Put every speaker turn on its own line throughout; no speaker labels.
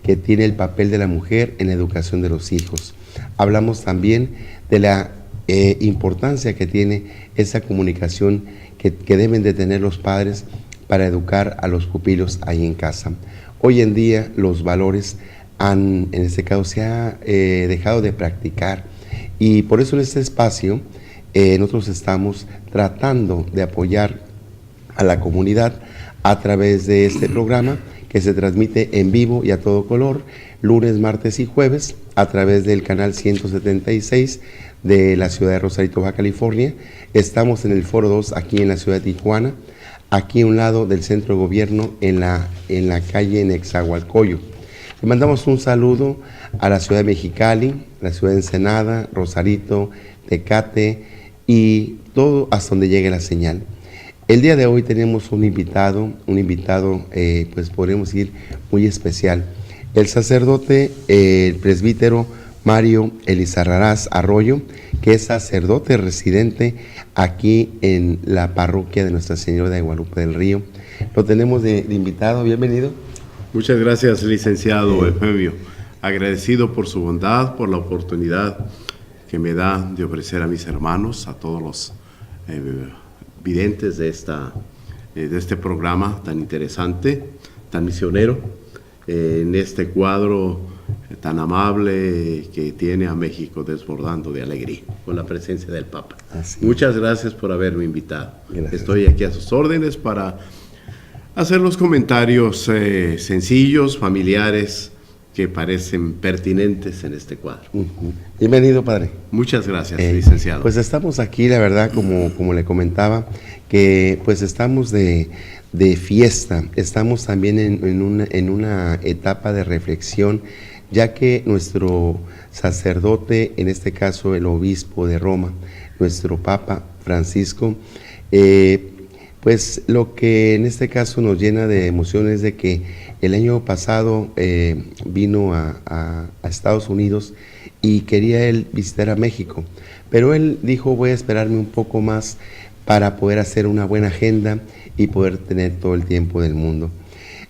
que tiene el papel de la mujer en la educación de los hijos. Hablamos también de la importancia que tiene esa comunicación que deben de tener los padres para educar a los pupilos ahí en casa. Hoy en día los valores en este caso se ha dejado de practicar, y por eso en este espacio nosotros estamos tratando de apoyar a la comunidad a través de este programa que se transmite en vivo y a todo color, lunes, martes y jueves, a través del canal 176 de la ciudad de Rosarito, Baja California. Estamos en el Foro 2, aquí en la ciudad de Tijuana, aquí a un lado del centro de gobierno, en la calle Nezahualcóyotl. Le mandamos un saludo a la ciudad de Mexicali, la ciudad de Ensenada, Rosarito, Tecate y todo hasta donde llegue la señal. El día de hoy tenemos un invitado, pues podemos decir muy especial. El sacerdote, el presbítero Mario Elizarrarás Arroyo, que es sacerdote residente aquí en la parroquia de Nuestra Señora de Guadalupe del Río. Lo tenemos de invitado, bienvenido.
Muchas gracias, licenciado Eufemio. Agradecido por su bondad, por la oportunidad que me da de ofrecer a mis hermanos, a todos los videntes de este programa tan interesante, tan misionero, en este cuadro tan amable que tiene a México desbordando de alegría con la presencia del Papa. Muchas gracias por haberme invitado. Gracias. Estoy aquí a sus órdenes para hacer los comentarios sencillos, familiares, que parecen pertinentes en este cuadro.
Bienvenido, padre.
Muchas gracias, licenciado.
Pues estamos aquí, la verdad, como le comentaba, que pues estamos de fiesta, estamos también en una etapa de reflexión, ya que nuestro sacerdote, en este caso el obispo de Roma, nuestro Papa Francisco, pues lo que en este caso nos llena de emoción es de que el año pasado vino a Estados Unidos y quería él visitar a México, pero él dijo: voy a esperarme un poco más para poder hacer una buena agenda y poder tener todo el tiempo del mundo.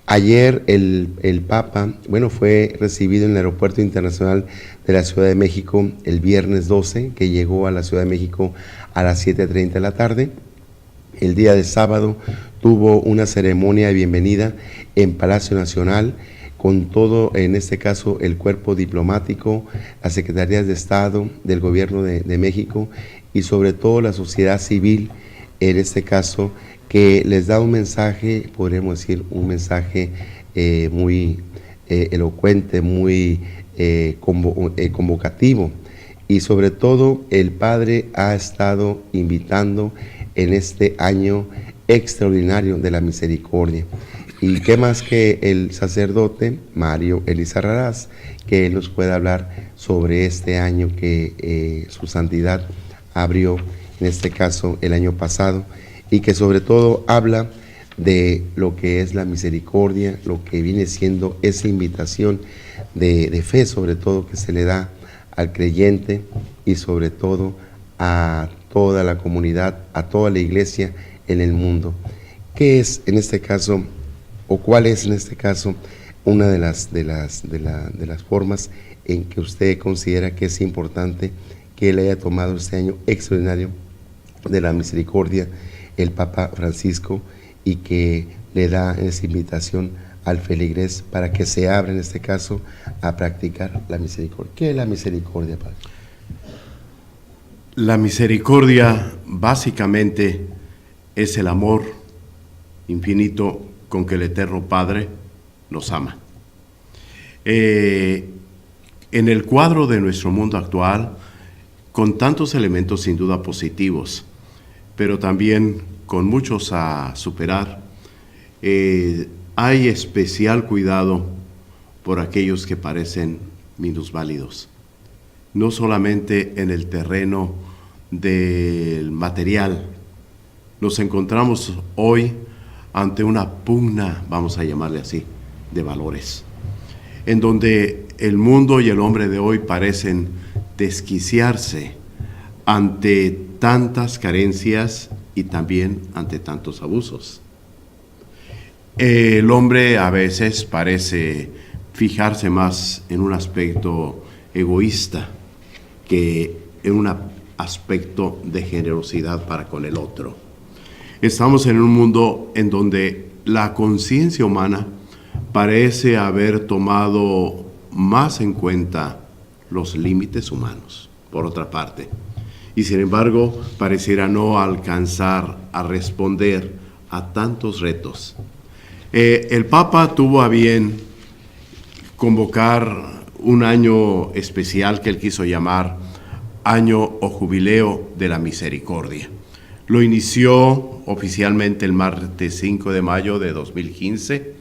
Ayer el Papa, fue recibido en el Aeropuerto Internacional de la Ciudad de México el viernes 12, que llegó a la Ciudad de México a las 7:30 de la tarde. El día de sábado tuvo una ceremonia de bienvenida en Palacio Nacional con todo, en este caso, el cuerpo diplomático, las secretarías de Estado del Gobierno de México y sobre todo la sociedad civil, en este caso, que les da un mensaje, podríamos decir, un mensaje muy elocuente, muy convocativo. Y sobre todo, el Padre ha estado invitando en este año extraordinario de la misericordia. Y qué más que el sacerdote Mario Elizarrarás, que él nos pueda hablar sobre este año que su santidad abrió, en este caso el año pasado, y que sobre todo habla de lo que es la misericordia, lo que viene siendo esa invitación de fe, sobre todo, que se le da al creyente y sobre todo a toda la comunidad, a toda la iglesia en el mundo. ¿Qué es en este caso, o cuál es en este caso, una de las formas en que usted considera que es importante que él haya tomado este año extraordinario de la misericordia, el Papa Francisco, y que le da esa invitación al feligrés para que se abra en este caso a practicar la misericordia? ¿Qué es la misericordia, padre?
La misericordia básicamente es el amor infinito con que el Eterno Padre nos ama. En el cuadro de nuestro mundo actual, con tantos elementos sin duda positivos, pero también con muchos a superar, hay especial cuidado por aquellos que parecen minusválidos, no solamente en el terreno del material. Nos encontramos hoy ante una pugna, vamos a llamarle así, de valores, en donde el mundo y el hombre de hoy parecen desquiciarse ante tantas carencias y también ante tantos abusos. El hombre a veces parece fijarse más en un aspecto egoísta que en un aspecto de generosidad para con el otro. Estamos en un mundo en donde la conciencia humana parece haber tomado más en cuenta los límites humanos, por otra parte, y sin embargo pareciera no alcanzar a responder a tantos retos. El Papa tuvo a bien convocar un año especial que él quiso llamar Año o Jubileo de la Misericordia. Lo inició oficialmente el martes 5 de mayo de 2015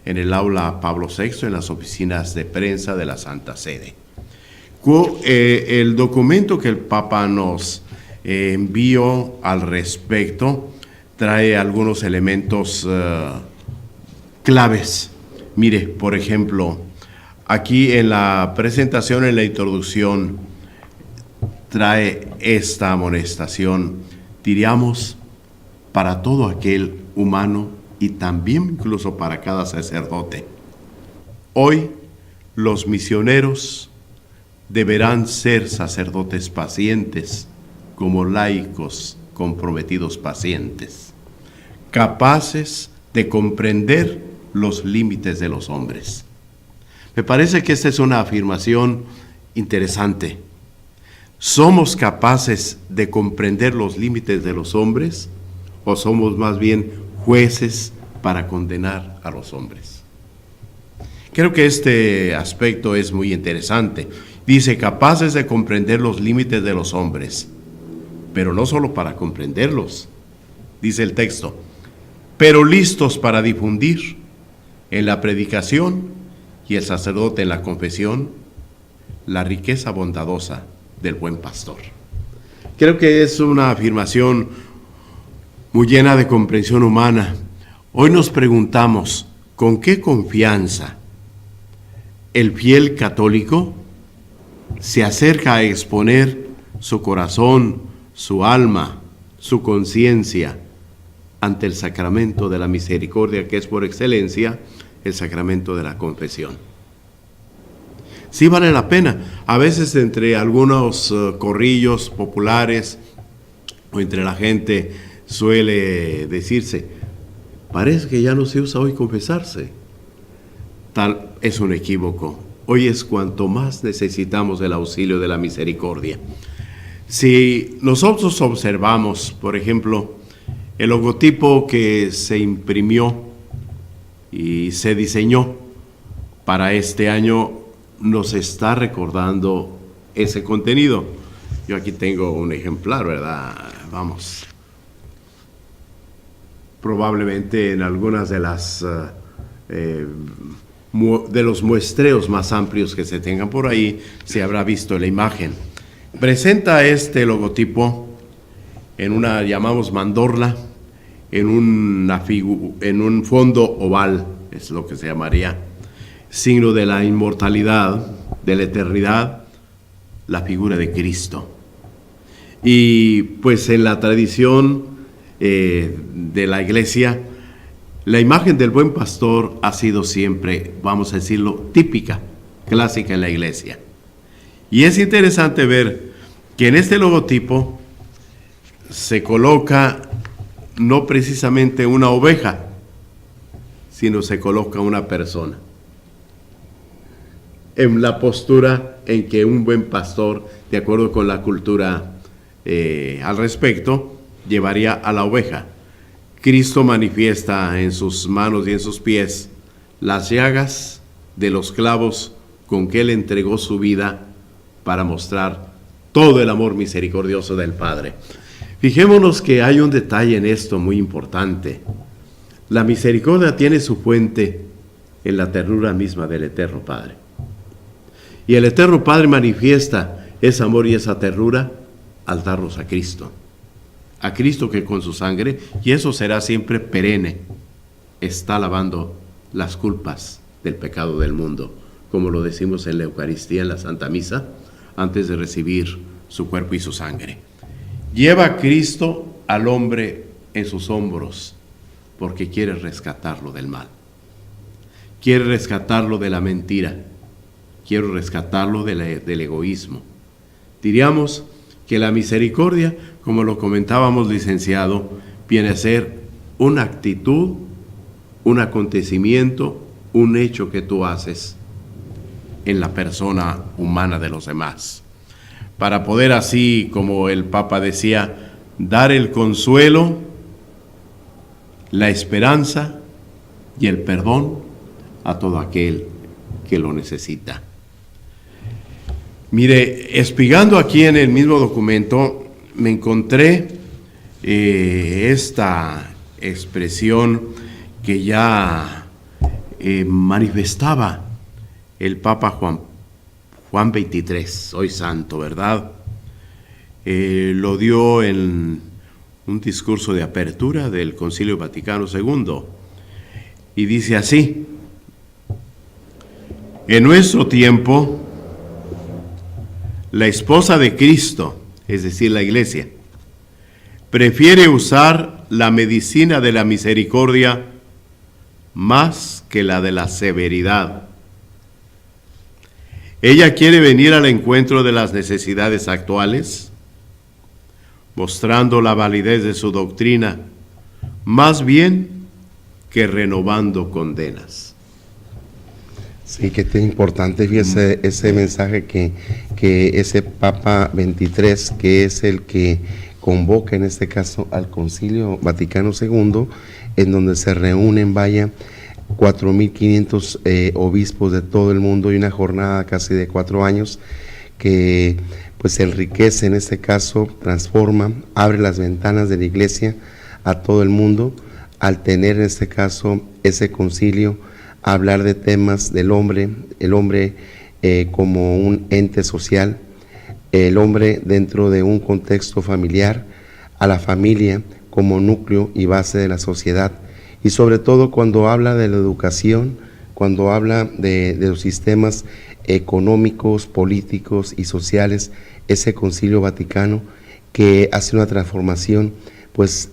en el aula Pablo VI, en las oficinas de prensa de la Santa Sede. El documento que el Papa nos envió al respecto trae algunos elementos claves. Mire, por ejemplo, aquí en la presentación, en la introducción, trae esta amonestación, diríamos, para todo aquel humano y también incluso para cada sacerdote. Hoy los misioneros deberán ser sacerdotes pacientes, como laicos comprometidos pacientes, capaces de comprender los límites de los hombres. Me parece que esta es una afirmación interesante. ¿Somos capaces de comprender los límites de los hombres o somos más bien jueces para condenar a los hombres? Creo que este aspecto es muy interesante. Dice, capaces de comprender los límites de los hombres, pero no solo para comprenderlos, dice el texto, pero listos para difundir en la predicación y el sacerdote en la confesión la riqueza bondadosa del buen pastor. Creo que es una afirmación muy llena de comprensión humana. Hoy nos preguntamos, ¿con qué confianza el fiel católico se acerca a exponer su corazón, su alma, su conciencia ante el sacramento de la misericordia, que es por excelencia el sacramento de la confesión? Sí vale la pena. A veces entre algunos corrillos populares o entre la gente suele decirse, parece que ya no se usa hoy confesarse. Tal es un equívoco. Hoy es cuanto más necesitamos el auxilio de la misericordia. Si nosotros observamos, por ejemplo, el logotipo que se imprimió y se diseñó para este año, nos está recordando ese contenido. Yo aquí tengo un ejemplar, ¿verdad? Vamos. Probablemente en algunas de las de los muestreos más amplios que se tengan por ahí, se habrá visto la imagen. Presenta este logotipo en una, llamamos mandorla, en un fondo oval, es lo que se llamaría, signo de la inmortalidad, de la eternidad, la figura de Cristo. Y pues en la tradición de la Iglesia, la imagen del buen pastor ha sido siempre, vamos a decirlo, típica, clásica en la Iglesia. Y es interesante ver que en este logotipo se coloca no precisamente una oveja, sino se coloca una persona, en la postura en que un buen pastor, de acuerdo con la cultura al respecto, llevaría a la oveja. Cristo manifiesta en sus manos y en sus pies las llagas de los clavos con que Él entregó su vida para mostrar todo el amor misericordioso del Padre. Fijémonos que hay un detalle en esto muy importante. La misericordia tiene su fuente en la ternura misma del Eterno Padre. Y el Eterno Padre manifiesta ese amor y esa ternura al darnos a Cristo que con su sangre, y eso será siempre perenne, está lavando las culpas del pecado del mundo, como lo decimos en la Eucaristía, en la Santa Misa, antes de recibir su cuerpo y su sangre. Lleva a Cristo al hombre en sus hombros, porque quiere rescatarlo del mal. quiere rescatarlo de la mentira, quiero rescatarlo del egoísmo. Diríamos que la misericordia, como lo comentábamos, licenciado, viene a ser una actitud, un acontecimiento, un hecho que tú haces en la persona humana de los demás, para poder así, como el Papa decía, dar el consuelo, la esperanza y el perdón a todo aquel que lo necesita. Mire, espigando aquí en el mismo documento, me encontré esta expresión que ya manifestaba el Papa Juan XXIII, hoy santo, ¿verdad? Lo dio en un discurso de apertura del Concilio Vaticano II, y dice así: en nuestro tiempo, la esposa de Cristo, es decir, la Iglesia, prefiere usar la medicina de la misericordia más que la de la severidad. Ella quiere venir al encuentro de las necesidades actuales, mostrando la validez de su doctrina, más bien que renovando condenas.
Sí, que es importante, fíjese, ese mensaje que ese Papa 23, que es el que convoca en este caso al Concilio Vaticano II, en donde se reúnen, 4.500 obispos de todo el mundo, y una jornada casi de 4 años que pues enriquece, en este caso transforma, abre las ventanas de la Iglesia a todo el mundo, al tener en este caso ese concilio, hablar de temas del hombre, el hombre como un ente social, el hombre dentro de un contexto familiar, a la familia como núcleo y base de la sociedad, y sobre todo cuando habla de la educación, cuando habla de los sistemas económicos, políticos y sociales, ese Concilio Vaticano que hace una transformación, pues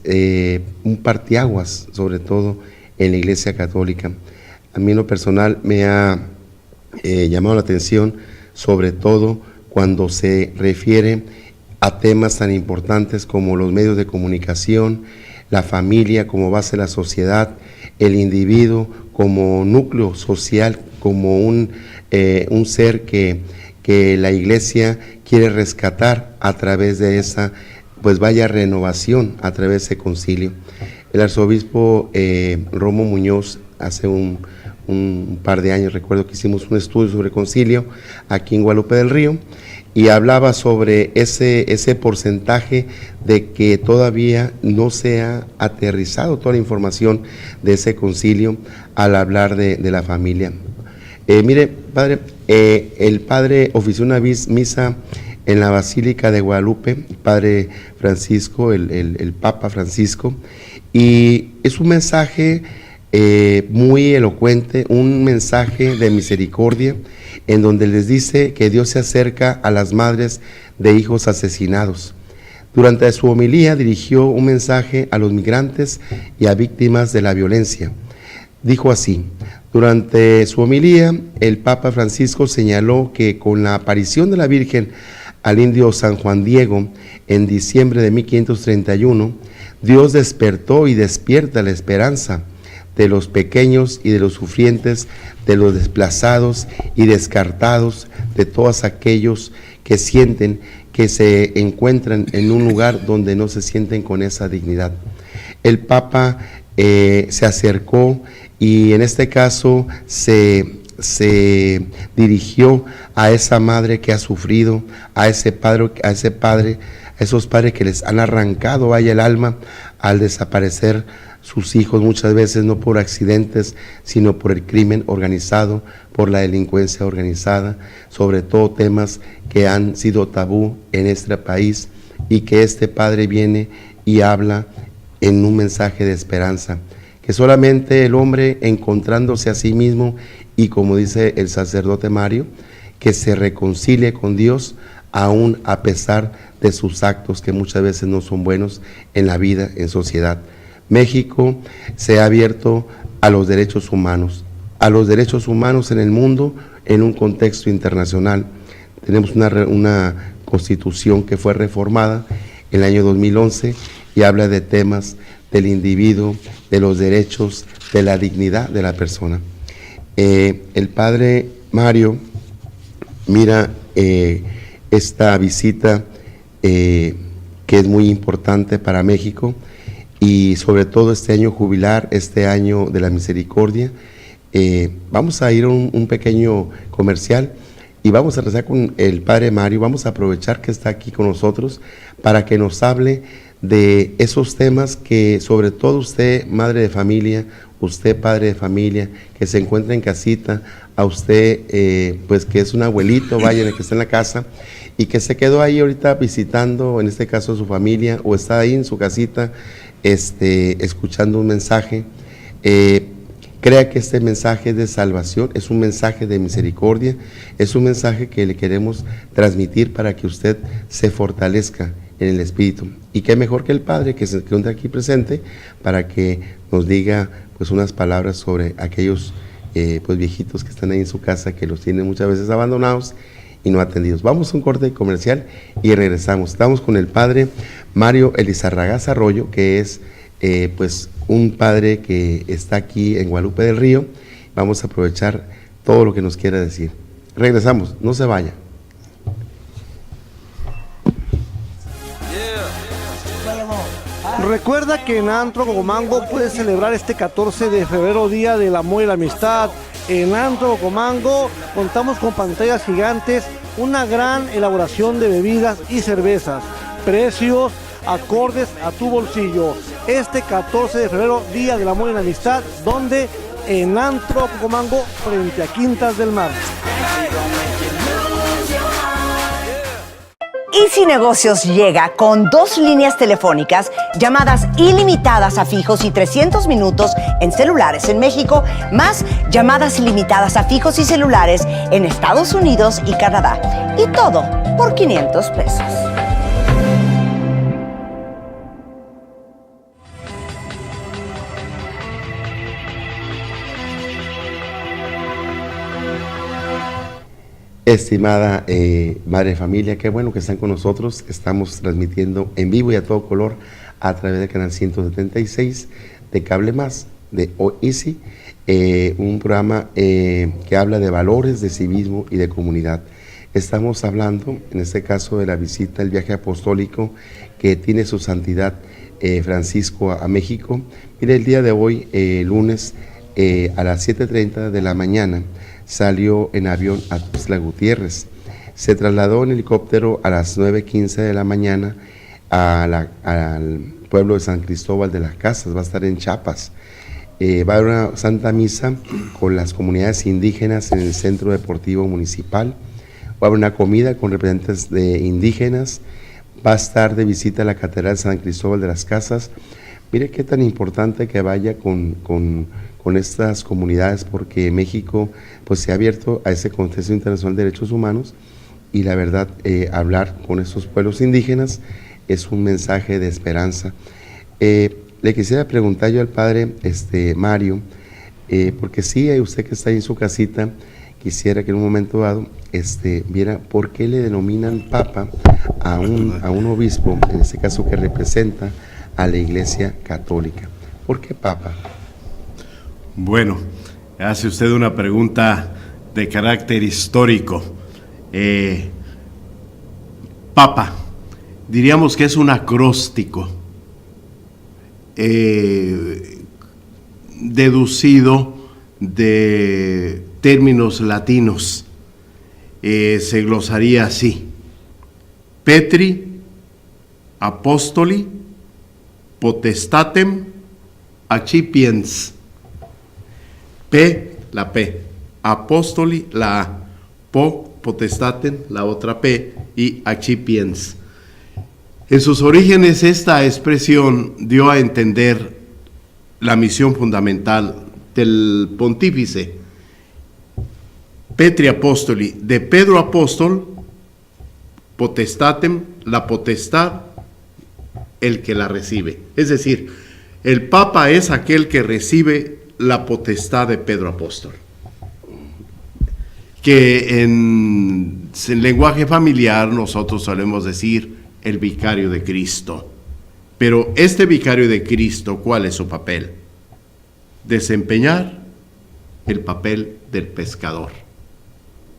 un parteaguas sobre todo en la Iglesia Católica. A mí en lo personal me ha llamado la atención, sobre todo cuando se refiere a temas tan importantes como los medios de comunicación, la familia como base de la sociedad, el individuo como núcleo social, como un ser que la Iglesia quiere rescatar a través de esa, pues renovación a través de ese concilio. El arzobispo Romo Muñoz, hace un par de años, recuerdo que hicimos un estudio sobre concilio aquí en Guadalupe del Río, y hablaba sobre ese porcentaje de que todavía no se ha aterrizado toda la información de ese concilio al hablar de la familia. Mire, padre, el padre ofició una misa en la Basílica de Guadalupe, el padre Francisco, el Papa Francisco, y es un mensaje muy elocuente, un mensaje de misericordia, en donde les dice que Dios se acerca a las madres de hijos asesinados. Durante su homilía dirigió un mensaje a los migrantes y a víctimas de la violencia. Dijo así: durante su homilía, el Papa Francisco señaló que con la aparición de la Virgen al indio San Juan Diego en diciembre de 1531, Dios despertó y despierta la esperanza de los pequeños y de los sufrientes, de los desplazados y descartados, de todos aquellos que sienten que se encuentran en un lugar donde no se sienten con esa dignidad. El Papa se acercó y en este caso se dirigió a esa madre que ha sufrido, a esos padres que les han arrancado el alma al desaparecer sus hijos, muchas veces no por accidentes, sino por el crimen organizado, por la delincuencia organizada, sobre todo temas que han sido tabú en este país, y que este padre viene y habla en un mensaje de esperanza, que solamente el hombre encontrándose a sí mismo, y como dice el sacerdote Mario, que se reconcilie con Dios aún a pesar de sus actos que muchas veces no son buenos en la vida, en sociedad. México se ha abierto a los derechos humanos, a los derechos humanos en el mundo en un contexto internacional. Tenemos una constitución que fue reformada en el año 2011 y habla de temas del individuo, de los derechos, de la dignidad de la persona. El padre Mario mira esta visita que es muy importante para México y sobre todo este año jubilar, este año de la misericordia. Vamos a ir a un pequeño comercial y vamos a rezar con el padre Mario. Vamos a aprovechar que está aquí con nosotros para que nos hable de esos temas que sobre todo usted, madre de familia, usted, padre de familia, que se encuentra en casita, a usted, pues que es un abuelito, vaya, que está en la casa, y que se quedó ahí ahorita visitando, en este caso su familia, o está ahí en su casita, escuchando un mensaje. Crea que este mensaje de salvación es un mensaje de misericordia, es un mensaje que le queremos transmitir para que usted se fortalezca en el Espíritu. Y qué mejor que el Padre que se encuentra aquí presente para que nos diga pues unas palabras sobre aquellos pues viejitos que están ahí en su casa, que los tienen muchas veces abandonados y no atendidos. Vamos a un corte comercial y regresamos. Estamos con el Padre Mario Elizarragaz Arroyo, que es pues un padre que está aquí en Guadalupe del Río. Vamos a aprovechar todo lo que nos quiera decir. Regresamos, no se vaya.
Recuerda que en Antro Cocomango puedes celebrar este 14 de febrero, Día del Amor y la Amistad. En Antro Cocomango contamos con pantallas gigantes, una gran elaboración de bebidas y cervezas, precios acordes a tu bolsillo. Este 14 de febrero, Día del Amor y la Amistad, donde en Antro Cocomango, frente a Quintas del Mar.
Easy Negocios llega con 2 líneas telefónicas, llamadas ilimitadas a fijos y 300 minutos en celulares en México, más llamadas ilimitadas a fijos y celulares en Estados Unidos y Canadá. Y todo por 500 pesos.
Estimada madre de familia, qué bueno que están con nosotros. Estamos transmitiendo en vivo y a todo color a través del canal 176 de Cable Más, de Easy, un programa que habla de valores, de civismo y de comunidad. Estamos hablando, en este caso, de la visita, el viaje apostólico que tiene su santidad Francisco a México. Mire, el día de hoy, lunes, a las 7:30 de la mañana, salió en avión a Tuxtla Gutiérrez. Se trasladó en helicóptero a las 9:15 de la mañana al pueblo de San Cristóbal de las Casas. Va a estar en Chiapas. Va a haber una santa misa con las comunidades indígenas en el Centro Deportivo Municipal. Va a haber una comida con representantes de indígenas. Va a estar de visita a la Catedral de San Cristóbal de las Casas. Mire qué tan importante que vaya con estas comunidades, porque México pues se ha abierto a ese contexto internacional de derechos humanos y la verdad hablar con estos pueblos indígenas es un mensaje de esperanza. Le quisiera preguntar yo al padre Mario, porque sí, usted que está ahí en su casita, quisiera que en un momento dado viera por qué le denominan papa a un obispo, en este caso que representa a la Iglesia Católica. ¿Por qué papa?
Bueno, hace usted una pregunta de carácter histórico. Papa, diríamos que es un acróstico deducido de términos latinos. Se glosaría así: Petri, Apostoli, Potestatem, Accipiens. P, la P, Apostoli, la A, Potestatem, la otra P, y Accipiens. En sus orígenes, esta expresión dio a entender la misión fundamental del pontífice. Petri Apostoli, de Pedro Apóstol, Potestatem, la potestad, el que la recibe. Es decir, el Papa es aquel que recibe la potestad de Pedro Apóstol. que en lenguaje familiar nosotros solemos decir el vicario de Cristo. Pero este vicario de Cristo, ¿cuál es su papel? Desempeñar el papel del pescador,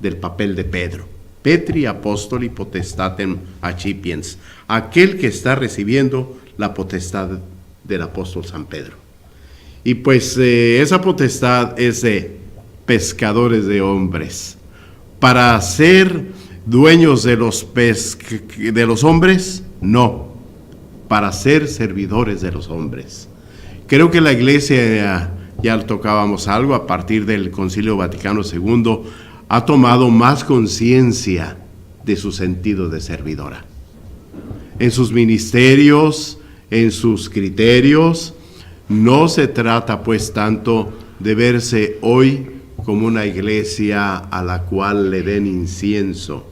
del papel de Pedro. Petri apostoli potestatem accipiens, aquel que está recibiendo la potestad del apóstol San Pedro. Y pues esa potestad es de pescadores de hombres. Para ser dueños de los hombres, no. Para ser servidores de los hombres. Creo que la Iglesia, ya tocábamos algo, a partir del Concilio Vaticano II, ha tomado más conciencia de su sentido de servidora. En sus ministerios, en sus criterios, no se trata pues tanto de verse hoy como una iglesia a la cual le den incienso.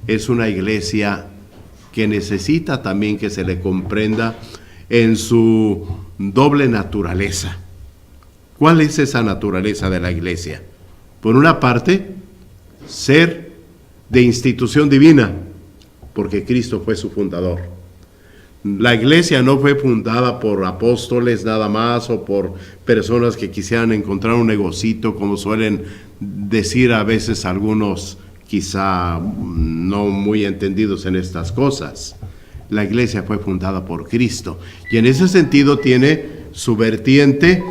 Es una iglesia que necesita también que se le comprenda en su doble naturaleza. ¿Cuál es esa naturaleza de la iglesia? Por una parte, ser de institución divina, porque Cristo fue su fundador. La iglesia no fue fundada por apóstoles nada más o por personas que quisieran encontrar un negocito, como suelen decir a veces algunos quizá no muy entendidos en estas cosas. La iglesia fue fundada por Cristo y en ese sentido tiene su vertiente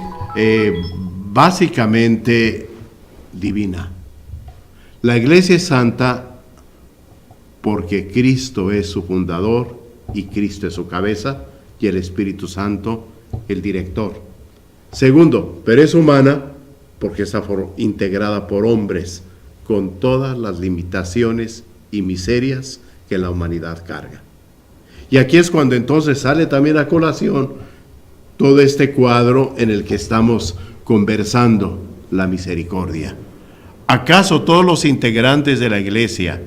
básicamente divina. La iglesia es santa porque Cristo es su fundador y Cristo es su cabeza y el Espíritu Santo el director. Segundo, pero es humana porque está integrada por hombres con todas las limitaciones y miserias que la humanidad carga. Y aquí es cuando entonces sale también a colación todo este cuadro en el que estamos conversando, la misericordia. ¿Acaso todos los integrantes de la iglesia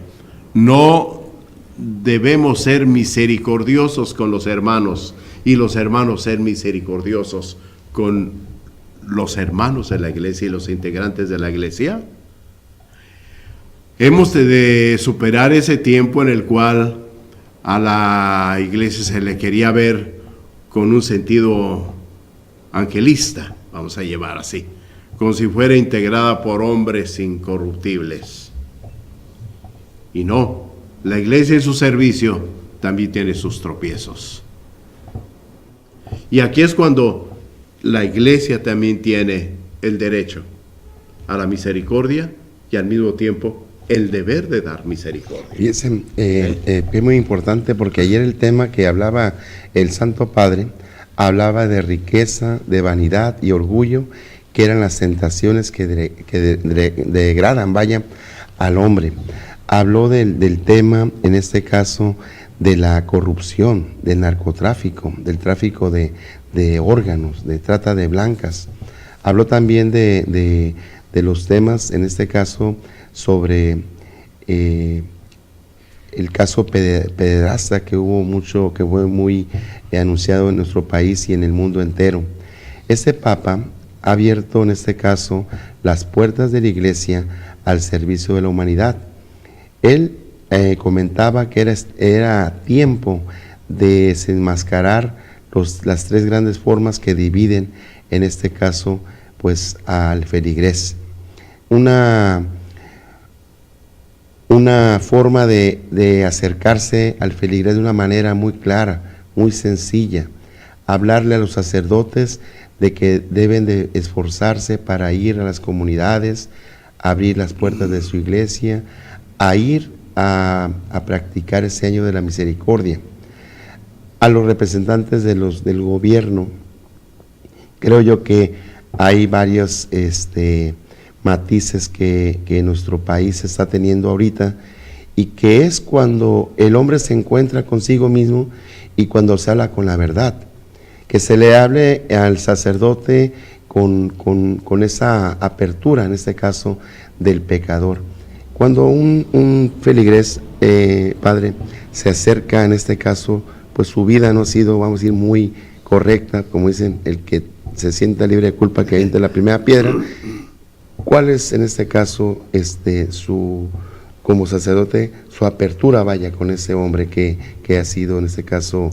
no debemos ser misericordiosos con los hermanos y los hermanos ser misericordiosos con los hermanos de la iglesia y los integrantes de la iglesia? Hemos de superar ese tiempo en el cual a la iglesia se le quería ver con un sentido angelista, vamos a llevar así, como si fuera integrada por hombres incorruptibles. Y no, la iglesia en su servicio también tiene sus tropiezos. Y aquí es cuando la iglesia también tiene el derecho a la misericordia y al mismo tiempo el deber de dar misericordia.
Fíjense, es muy importante porque ayer el tema que hablaba el Santo Padre hablaba de riqueza, de vanidad y orgullo, que eran las tentaciones que degradan, al hombre. Habló del tema, en este caso, de la corrupción, del narcotráfico, del tráfico de órganos, de trata de blancas. Habló también de los temas, en este caso, sobre el caso pederasta que hubo mucho, que fue muy anunciado en nuestro país y en el mundo entero. Este Papa ha abierto en este caso las puertas de la iglesia al servicio de la humanidad. Él comentaba que era tiempo de desenmascarar las tres grandes formas que dividen, en este caso, pues al feligrés. Una forma de acercarse al feligrés de una manera muy clara, muy sencilla. Hablarle a los sacerdotes de que deben de esforzarse para ir a las comunidades, abrir las puertas de su iglesia, a ir a practicar ese año de la misericordia. A los representantes del gobierno, creo yo que hay varios matices que nuestro país está teniendo ahorita, y que es cuando el hombre se encuentra consigo mismo y cuando se habla con la verdad, que se le hable al sacerdote con esa apertura, en este caso, del pecador. Cuando un feligrés, padre, se acerca, en este caso, pues su vida no ha sido, vamos a decir, muy correcta, como dicen, el que se sienta libre de culpa que aviente la primera piedra. ¿Cuál es en este caso como sacerdote, su apertura, vaya, con ese hombre que ha sido en este caso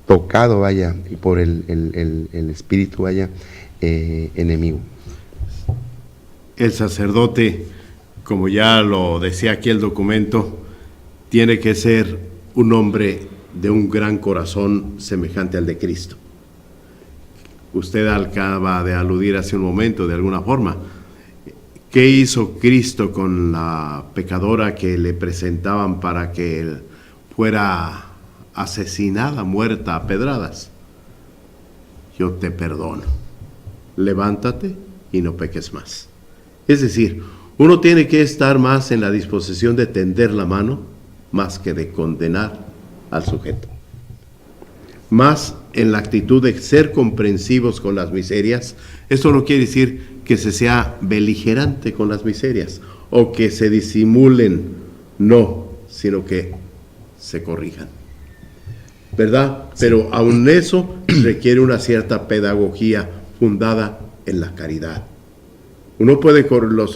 tocado, vaya, por el espíritu, vaya, enemigo?
El sacerdote, como ya lo decía aquí el documento, tiene que ser un hombre de un gran corazón semejante al de Cristo. Usted acaba de aludir hace un momento, de alguna forma, ¿qué hizo Cristo con la pecadora que le presentaban para que él fuera asesinada, muerta a pedradas? Yo te perdono, levántate y no peques más. Es decir, uno tiene que estar más en la disposición de tender la mano, más que de condenar al sujeto. Más en la actitud de ser comprensivos con las miserias. Esto no quiere decir que se sea beligerante con las miserias o que se disimulen, no, sino que se corrijan, ¿verdad? Sí. Pero aún eso requiere una cierta pedagogía fundada en la caridad. Uno puede,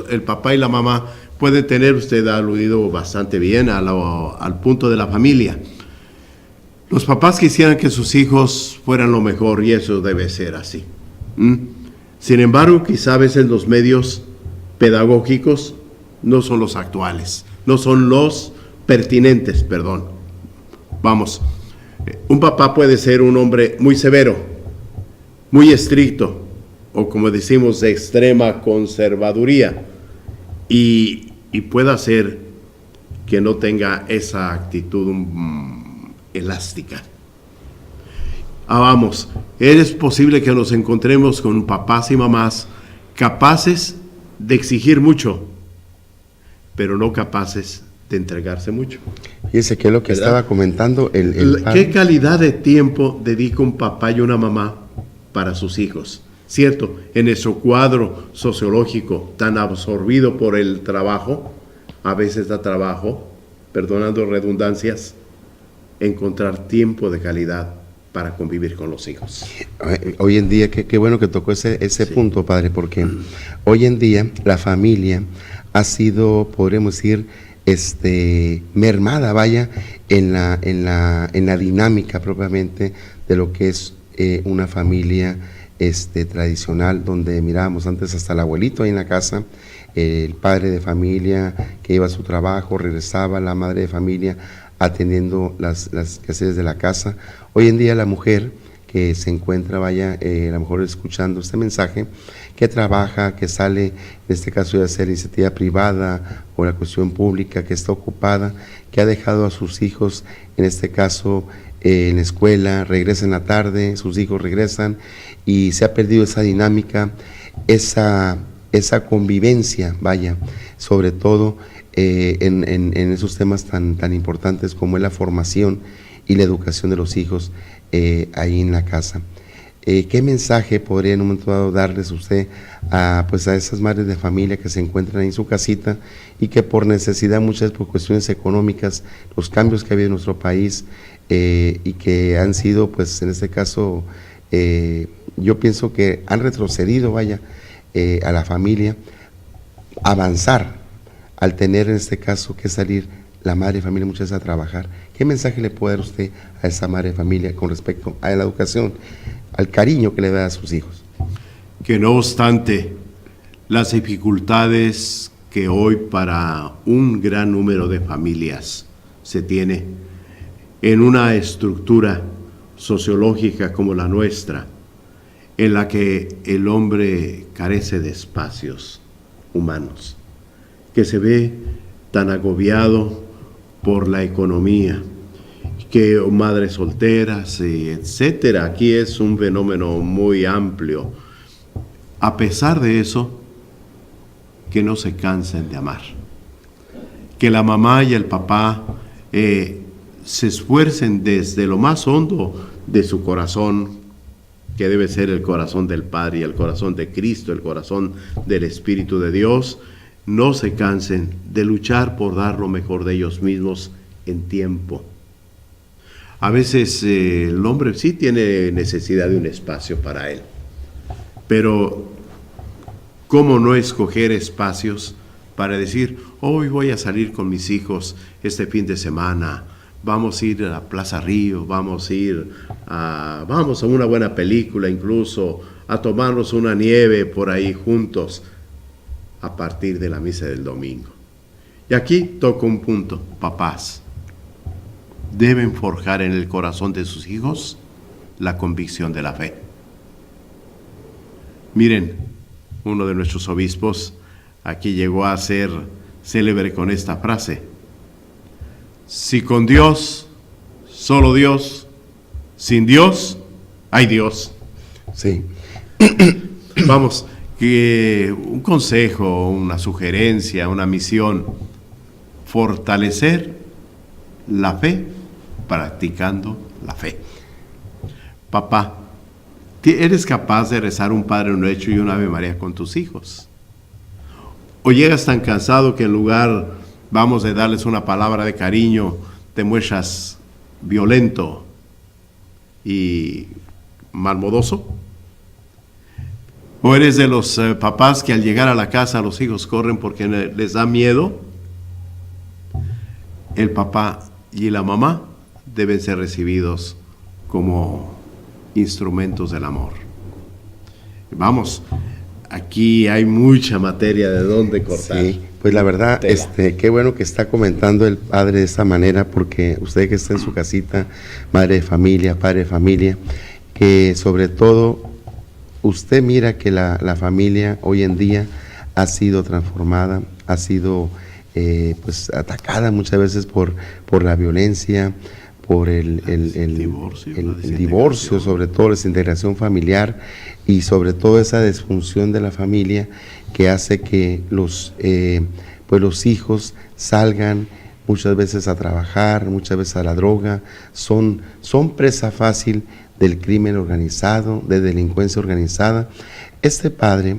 el papá y la mamá pueden tener, usted ha aludido bastante bien al punto de la familia. Los papás quisieran que sus hijos fueran lo mejor y eso debe ser así. Sin embargo, quizá a veces los medios pedagógicos no son los actuales, no son los pertinentes, perdón. Vamos, un papá puede ser un hombre muy severo, muy estricto, o como decimos, de extrema conservaduría, y puede hacer que no tenga esa actitud elástica. Vamos, es posible que nos encontremos con papás y mamás capaces de exigir mucho, pero no capaces de entregarse mucho.
Fíjese que es lo que ¿verdad? Estaba comentando
¿Qué calidad de tiempo dedica un papá y una mamá para sus hijos? Cierto, en nuestro cuadro sociológico tan absorbido por el trabajo, a veces da trabajo, perdonando redundancias, encontrar tiempo de calidad para convivir con los hijos.
Hoy en día, qué bueno que tocó ese sí. punto, padre, porque hoy en día la familia ha sido, podríamos decir, mermada, vaya, en la dinámica propiamente de lo que es una familia tradicional, donde mirábamos antes hasta el abuelito ahí en la casa, el padre de familia que iba a su trabajo, regresaba, la madre de familia atendiendo las quehaceres de la casa. Hoy en día la mujer que se encuentra, vaya, a lo mejor escuchando este mensaje, que trabaja, que sale, en este caso de hacer iniciativa privada o la cuestión pública, que está ocupada, que ha dejado a sus hijos, en este caso, en la escuela, regresa en la tarde, sus hijos regresan, y se ha perdido esa dinámica, esa convivencia, vaya, sobre todo en esos temas tan importantes como es la formación y la educación de los hijos ahí en la casa. ¿Qué mensaje podría en un momento dado darles usted a esas madres de familia que se encuentran ahí en su casita y que por necesidad, muchas por cuestiones económicas, los cambios que ha habido en nuestro país y que han sido, pues en este caso, yo pienso que han retrocedido, vaya, a la familia, avanzar al tener en este caso que salir la madre de familia muchas veces a trabajar? ¿Qué mensaje le puede dar usted a esa madre de familia con respecto a la educación, al cariño que le da a sus hijos?
Que no obstante las dificultades que hoy para un gran número de familias se tiene en una estructura sociológica como la nuestra, en la que el hombre carece de espacios humanos, que se ve tan agobiado por la economía, que madres solteras, etcétera. Aquí es un fenómeno muy amplio. A pesar de eso, que no se cansen de amar. Que la mamá y el papá se esfuercen desde lo más hondo de su corazón, que debe ser el corazón del Padre y el corazón de Cristo, el corazón del Espíritu de Dios. No se cansen de luchar por dar lo mejor de ellos mismos en tiempo. A veces el hombre sí tiene necesidad de un espacio para él, pero ¿Cómo no escoger espacios para decir, hoy voy a salir con mis hijos este fin de semana, vamos a ir a Plaza Río, vamos a una buena película incluso, a tomarnos una nieve por ahí juntos a partir de la misa del domingo? Y aquí toco un punto, papás. Deben forjar en el corazón de sus hijos la convicción de la fe. Miren, uno de nuestros obispos aquí llegó a ser célebre con esta frase: si con Dios, solo Dios, sin Dios, hay Dios.
Sí.
Vamos, que un consejo, una sugerencia, una misión: fortalecer la fe practicando la fe. Papá, ¿eres capaz de rezar un Padre Nuestro y un Ave María con tus hijos? ¿O llegas tan cansado que en lugar, vamos, de darles una palabra de cariño, te muestras violento y malmodoso? ¿O eres de los papás que al llegar a la casa los hijos corren porque les da miedo? El papá y la mamá deben ser recibidos como instrumentos del amor. Vamos, aquí hay mucha materia de dónde cortar.
Sí, pues la verdad, qué bueno que está comentando el padre de esta manera, porque usted que está en su casita, madre de familia, padre de familia, que sobre todo usted mira que la familia hoy en día ha sido transformada, ha sido pues atacada muchas veces por la violencia, por el divorcio, sobre todo la desintegración familiar y sobre todo esa disfunción de la familia que hace que los hijos salgan muchas veces a trabajar, muchas veces a la droga, son presa fácil del crimen organizado, de delincuencia organizada. Este padre,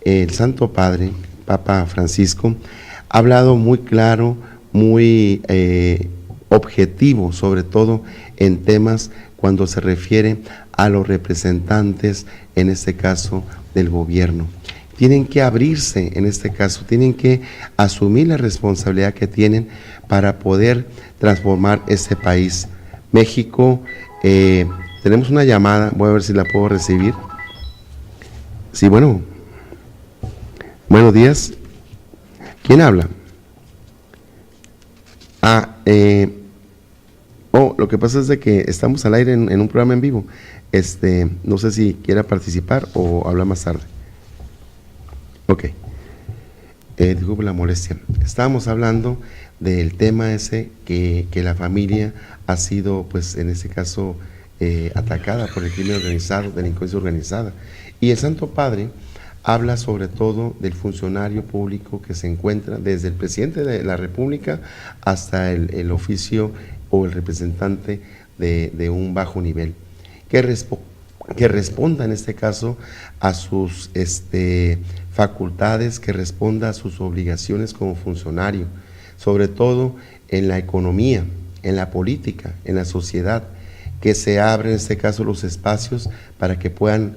el Santo Padre, Papa Francisco, ha hablado muy claro, muy objetivo, sobre todo en temas cuando se refiere a los representantes, en este caso del gobierno. Tienen que abrirse, en este caso, tienen que asumir la responsabilidad que tienen para poder transformar este país. México, tenemos una llamada, voy a ver si la puedo recibir. Sí, bueno. Buenos días. ¿Quién habla? Lo que pasa es de que estamos al aire en un programa en vivo. No sé si quiera participar o hablar más tarde. Ok. Disculpe la molestia. Estábamos hablando del tema ese que la familia ha sido, pues en este caso, atacada por el crimen organizado, delincuencia organizada. Y el Santo Padre habla sobre todo del funcionario público que se encuentra desde el presidente de la República hasta el oficio o el representante de un bajo nivel, que responda en este caso a sus facultades, que responda a sus obligaciones como funcionario, sobre todo en la economía, en la política, en la sociedad, que se abren en este caso los espacios para que puedan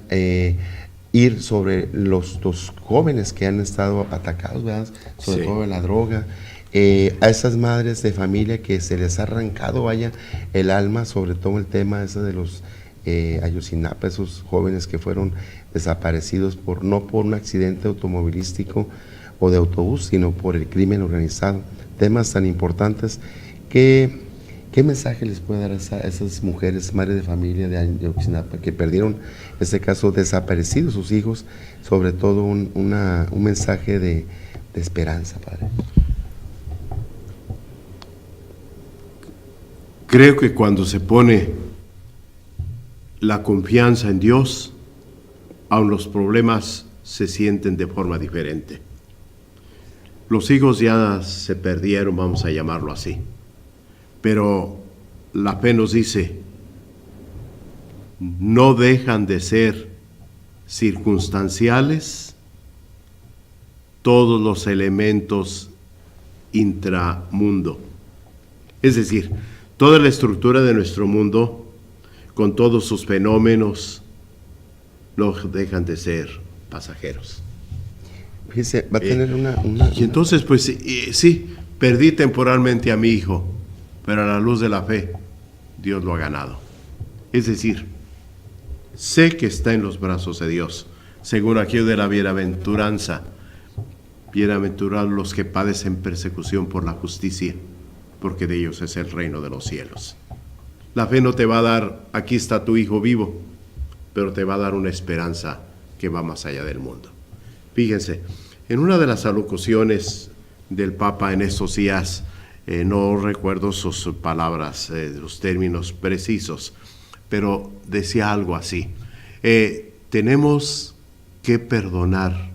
ir sobre los jóvenes que han estado atacados, ¿verdad? Sobre todo en la droga, a esas madres de familia que se les ha arrancado, el alma, sobre todo el tema ese de los Ayotzinapa, esos jóvenes que fueron desaparecidos no por un accidente automovilístico o de autobús, sino por el crimen organizado. Temas tan importantes que... ¿Qué mensaje les puede dar a esas mujeres, madres de familia de Ayotzinapa, que perdieron, en este caso, desaparecidos sus hijos? Sobre todo un mensaje de esperanza, padre.
Creo que cuando se pone la confianza en Dios, aun los problemas se sienten de forma diferente. Los hijos ya se perdieron, vamos a llamarlo así. Pero la fe nos dice, no dejan de ser circunstanciales todos los elementos intramundo. Es decir, toda la estructura de nuestro mundo, con todos sus fenómenos, no dejan de ser pasajeros.
Fíjese, va a tener una...
Y entonces, pues sí, perdí temporalmente a mi hijo, pero a la luz de la fe, Dios lo ha ganado. Es decir, sé que está en los brazos de Dios, según aquello de la bienaventuranza. Bienaventurados los que padecen persecución por la justicia, porque de ellos es el reino de los cielos. La fe no te va a dar, aquí está tu hijo vivo, pero te va a dar una esperanza que va más allá del mundo. Fíjense, en una de las alocuciones del Papa en estos días, no recuerdo sus palabras, los términos precisos, pero decía algo así: tenemos que perdonar,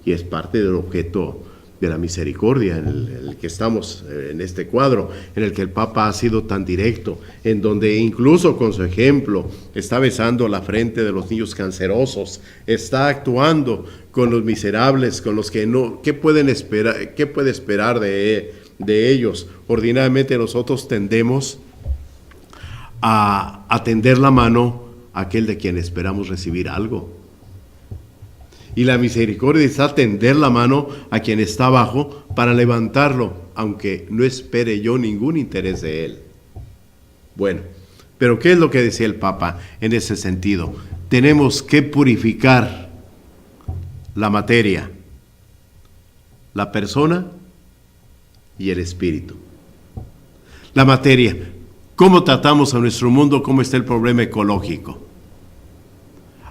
y es parte del objeto de la misericordia en el que estamos, en este cuadro, en el que el Papa ha sido tan directo, en donde incluso con su ejemplo está besando la frente de los niños cancerosos, está actuando con los miserables, con los que no, ¿qué pueden esperar? ¿Qué puede esperar de ellos? Ordinariamente nosotros tendemos a tender la mano a aquel de quien esperamos recibir algo. Y la misericordia es tender la mano a quien está abajo para levantarlo, aunque no espere yo ningún interés de él. Bueno, pero ¿qué es lo que decía el Papa en ese sentido? Tenemos que purificar la materia, la persona y el espíritu. La materia, ¿cómo tratamos a nuestro mundo? ¿Cómo está el problema ecológico?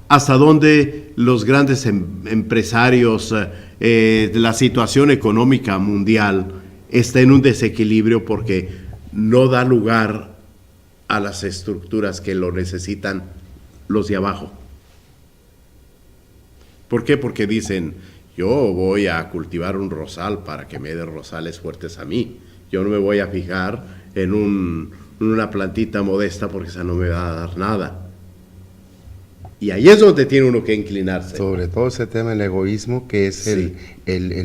Hasta dónde los grandes empresarios, la situación económica mundial está en un desequilibrio porque no da lugar a las estructuras que lo necesitan los de abajo. ¿Por qué? Porque dicen, yo voy a cultivar un rosal para que me dé rosales fuertes a mí. Yo no me voy a fijar en una plantita modesta porque esa no me va a dar nada. Y ahí es donde tiene uno que inclinarse.
Sobre todo ese tema del egoísmo, que es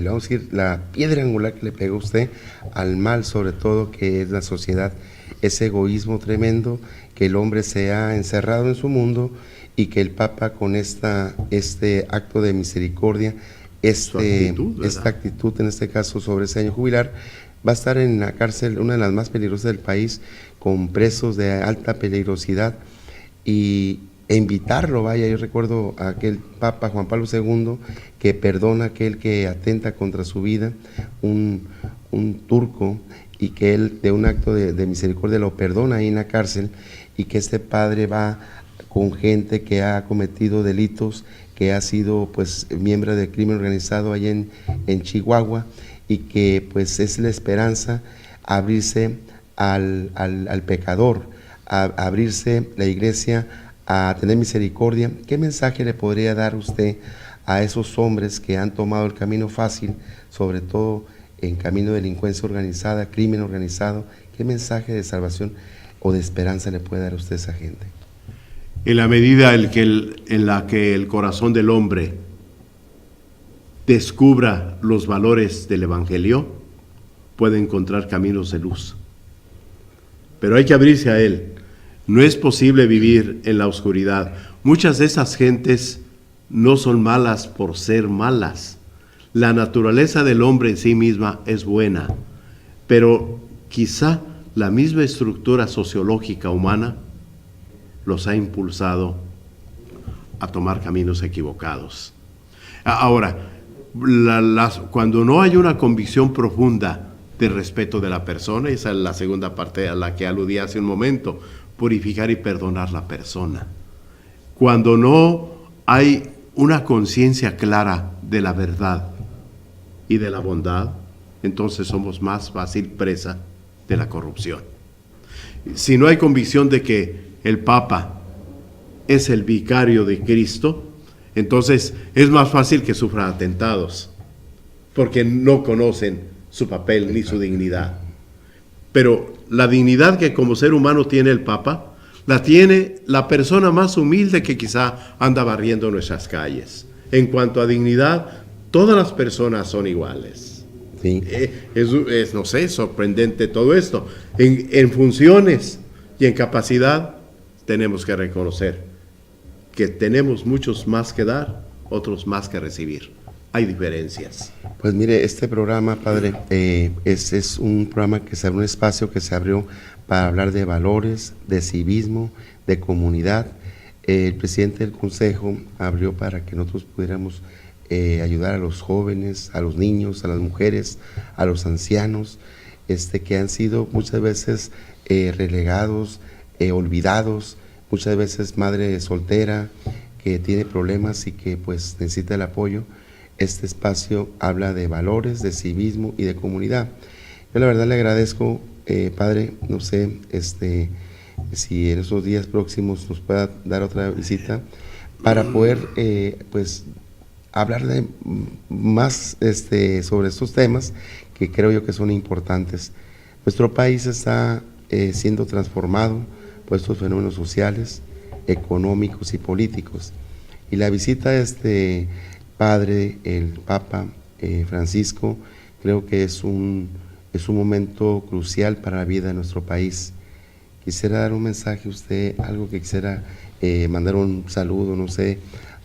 vamos a decir, la piedra angular que le pegó usted al mal, sobre todo, que es la sociedad. Ese egoísmo tremendo, que el hombre se ha encerrado en su mundo y que el Papa con este acto de misericordia, esta actitud, en este caso sobre ese año jubilar, va a estar en la cárcel, una de las más peligrosas del país, con presos de alta peligrosidad, e invitarlo, vaya, yo recuerdo a aquel Papa Juan Pablo II que perdona a aquel que atenta contra su vida, un turco, y que él de un acto de misericordia lo perdona ahí en la cárcel, y que este padre va con gente que ha cometido delitos, que ha sido pues miembro del crimen organizado allá en Chihuahua, y que pues es la esperanza abrirse al pecador, a abrirse la iglesia a tener misericordia. ¿Qué mensaje le podría dar usted a esos hombres que han tomado el camino fácil, sobre todo en camino de delincuencia organizada, crimen organizado? ¿Qué mensaje de salvación o de esperanza le puede dar usted a esa gente?
En la medida en la que el corazón del hombre descubra los valores del Evangelio, puede encontrar caminos de luz. Pero hay que abrirse a él. No es posible vivir en la oscuridad. Muchas de esas gentes no son malas por ser malas. La naturaleza del hombre en sí misma es buena, pero quizá la misma estructura sociológica humana los ha impulsado a tomar caminos equivocados. Ahora, cuando no hay una convicción profunda de respeto de la persona, esa es la segunda parte a la que aludí hace un momento, purificar y perdonar la persona. Cuando no hay una conciencia clara de la verdad y de la bondad, entonces somos más fácil presa de la corrupción. Si no hay convicción de que el Papa es el vicario de Cristo, entonces es más fácil que sufran atentados, porque no conocen su papel ni su dignidad. Pero la dignidad que como ser humano tiene el Papa, la tiene la persona más humilde que quizá anda barriendo nuestras calles. En cuanto a dignidad, todas las personas son iguales.
Sí.
No sé, sorprendente todo esto. En funciones y en capacidad tenemos que reconocer que tenemos muchos más que dar, otros más que recibir. hay diferencias.
Pues mire, este programa, padre, es un programa que se abrió, un espacio que se abrió para hablar de valores, de civismo, de comunidad. El presidente del Consejo abrió para que nosotros pudiéramos ayudar a los jóvenes, a los niños, a las mujeres, a los ancianos, que han sido muchas veces relegados, olvidados, muchas veces madre soltera que tiene problemas y que pues necesita el apoyo. Este espacio habla de valores, de civismo y de comunidad. Yo la verdad le agradezco, padre, no sé, si en esos días próximos nos pueda dar otra visita para poder, pues, hablar de más sobre estos temas que creo yo que son importantes. Nuestro país está siendo transformado por estos fenómenos sociales, económicos y políticos. Y la visita de este padre, el Papa Francisco, creo que es un momento crucial para la vida de nuestro país. Quisiera dar un mensaje a usted, algo que quisiera mandar un saludo, no sé,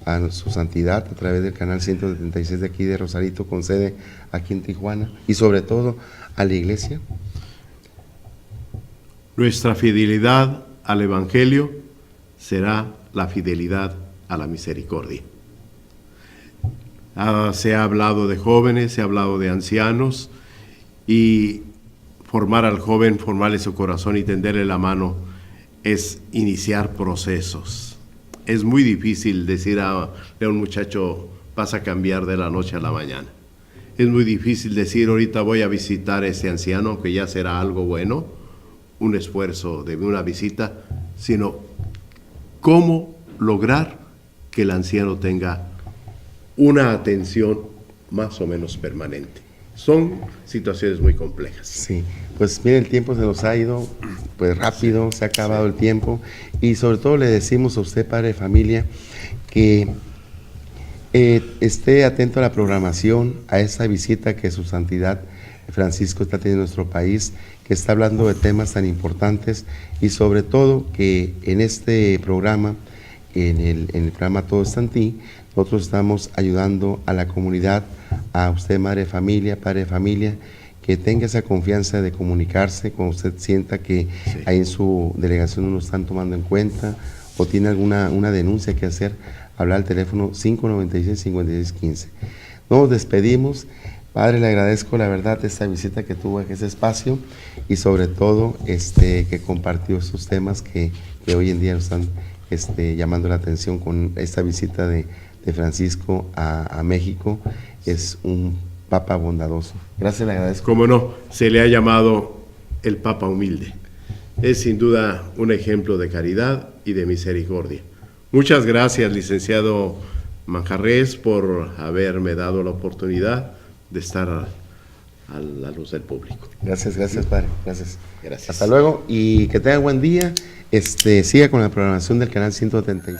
a su santidad a través del canal 176 de aquí de Rosarito, con sede aquí en Tijuana, y sobre todo a la iglesia.
Nuestra fidelidad al Evangelio será la fidelidad a la misericordia. Se ha hablado de jóvenes, se ha hablado de ancianos, y formar al joven, formarle su corazón y tenderle la mano es iniciar procesos. Es muy difícil decir a un muchacho, vas a cambiar de la noche a la mañana. Es muy difícil decir, ahorita voy a visitar a ese anciano, que ya será algo bueno, un esfuerzo de una visita, sino cómo lograr que el anciano tenga una atención más o menos permanente. Son situaciones muy complejas.
Sí, pues mire, el tiempo se nos ha ido pues rápido, se ha acabado el tiempo, y sobre todo le decimos a usted, padre de familia, que esté atento a la programación, a esa visita que su santidad Francisco está teniendo en nuestro país, que está hablando de temas tan importantes, y sobre todo que en este programa, en el programa Todo está en ti, nosotros estamos ayudando a la comunidad, a usted, madre de familia, padre de familia, que tenga esa confianza de comunicarse cuando usted sienta que ahí en su delegación no lo están tomando en cuenta o tiene una denuncia que hacer, hablar al teléfono 596-5615. Nos despedimos. Padre, le agradezco la verdad esta visita que tuvo en ese espacio, y sobre todo que compartió estos temas que hoy en día nos están llamando la atención con esta visita de Francisco a México. Es un Papa bondadoso. Gracias, le agradezco.
Cómo no, se le ha llamado el Papa humilde. Es sin duda un ejemplo de caridad y de misericordia. Muchas gracias, licenciado Manjarres, por haberme dado la oportunidad de estar a la luz del público.
Gracias, padre. Gracias.
Gracias.
Hasta luego y que tenga buen día. Siga con la programación del canal 176.